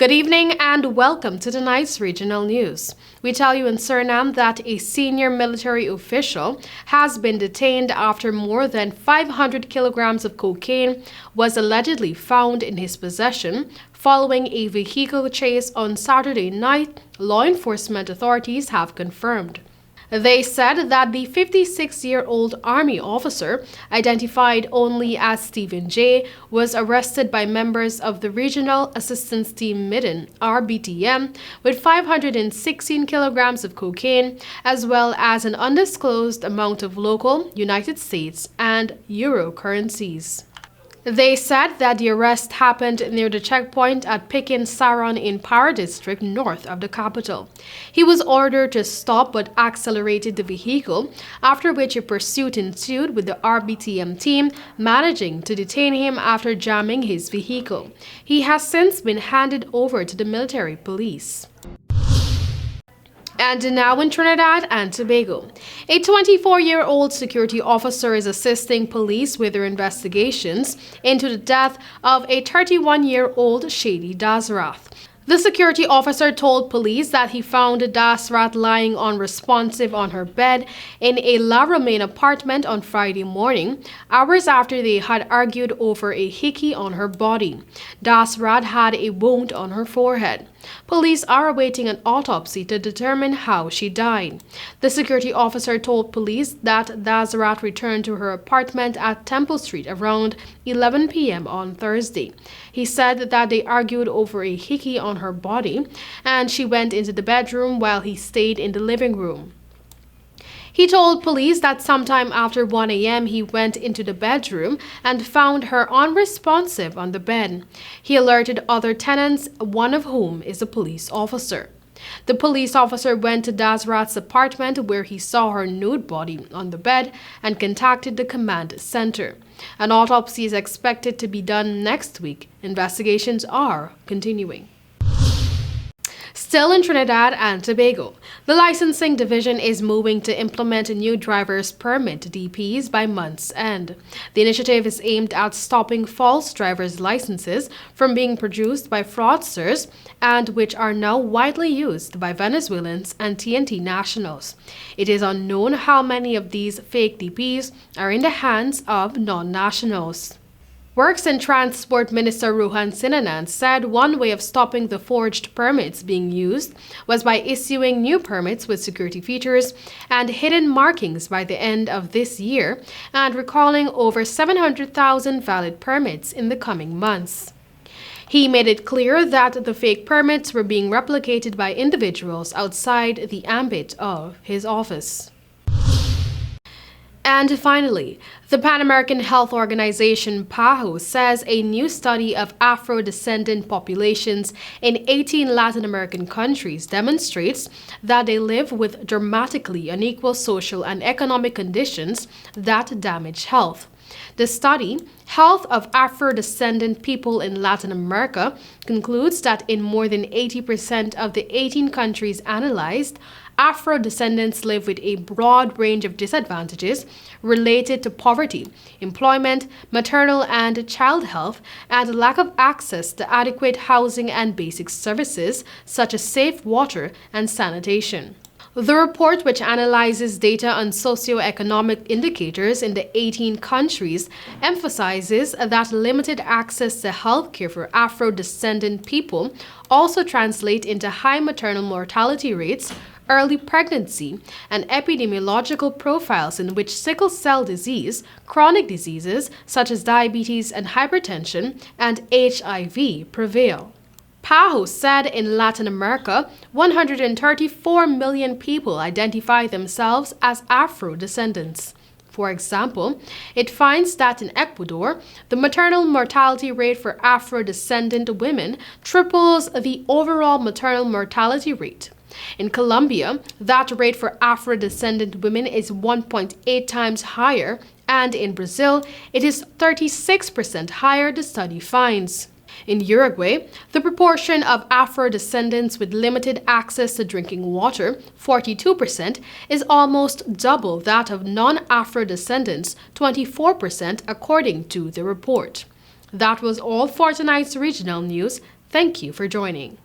Good evening and welcome to tonight's regional news. We tell you in Suriname that a senior military official has been detained after more than 500 kilograms of cocaine was allegedly found in his possession following a vehicle chase on Saturday night, law enforcement authorities have confirmed. They said that the 56-year-old Army officer, identified only as Stephen J., was arrested by members of the Regional Assistance Team Midden, RBTM, with 516 kilograms of cocaine, as well as an undisclosed amount of local, United States, and Euro currencies. They said that the arrest happened near the checkpoint at Pikin Saron in Para district north of the capital. He was ordered to stop but accelerated the vehicle, after which a pursuit ensued with the RBTM team managing to detain him after jamming his vehicle. He has since been handed over to the military police. And now in Trinidad and Tobago, a 24-year-old security officer is assisting police with their investigations into the death of a 31-year-old Shady Dasrath. The security officer told police that he found Dasrath lying unresponsive on her bed in a La Romaine apartment on Friday morning, hours after they had argued over a hickey on her body. Dasrath had a wound on her forehead. Police are awaiting an autopsy to determine how she died. The security officer told police that Dasrath returned to her apartment at Temple Street around 11 p.m. on Thursday. He said that they argued over a hickey on her body, and she went into the bedroom while he stayed in the living room. He told police that sometime after 1 a.m. he went into the bedroom and found her unresponsive on the bed. He alerted other tenants, one of whom is a police officer. The police officer went to Dasrath's apartment where he saw her nude body on the bed and contacted the command center. An autopsy is expected to be done next week. Investigations are continuing. Still in Trinidad and Tobago, the licensing division is moving to implement new driver's permit DPs by month's end. The initiative is aimed at stopping false driver's licenses from being produced by fraudsters and which are now widely used by Venezuelans and TNT nationals. It is unknown how many of these fake DPs are in the hands of non-nationals. Works and Transport Minister Ruhan Sinanan said one way of stopping the forged permits being used was by issuing new permits with security features and hidden markings by the end of this year and recalling over 700,000 valid permits in the coming months. He made it clear that the fake permits were being replicated by individuals outside the ambit of his office. And finally, the Pan American Health Organization PAHO says a new study of Afro-descendant populations in 18 Latin American countries demonstrates that they live with dramatically unequal social and economic conditions that damage health. The study, Health of Afro-Descendant People in Latin America, concludes that in more than 80% of the 18 countries analyzed, Afro-descendants live with a broad range of disadvantages related to poverty, employment, maternal and child health, and lack of access to adequate housing and basic services such as safe water and sanitation. The report, which analyzes data on socioeconomic indicators in the 18 countries, emphasizes that limited access to healthcare for Afro-descendant people also translate into high maternal mortality rates, early pregnancy, and epidemiological profiles in which sickle cell disease, chronic diseases such as diabetes and hypertension, and HIV prevail. PAHO said in Latin America, 134 million people identify themselves as Afro-descendants. For example, it finds that in Ecuador, the maternal mortality rate for Afro-descendant women triples the overall maternal mortality rate. In Colombia, that rate for Afro-descendant women is 1.8 times higher, and in Brazil, it is 36% higher, the study finds. In Uruguay, the proportion of Afro-descendants with limited access to drinking water, 42%, is almost double that of non-Afro-descendants, 24%, according to the report. That was all for tonight's regional news. Thank you for joining.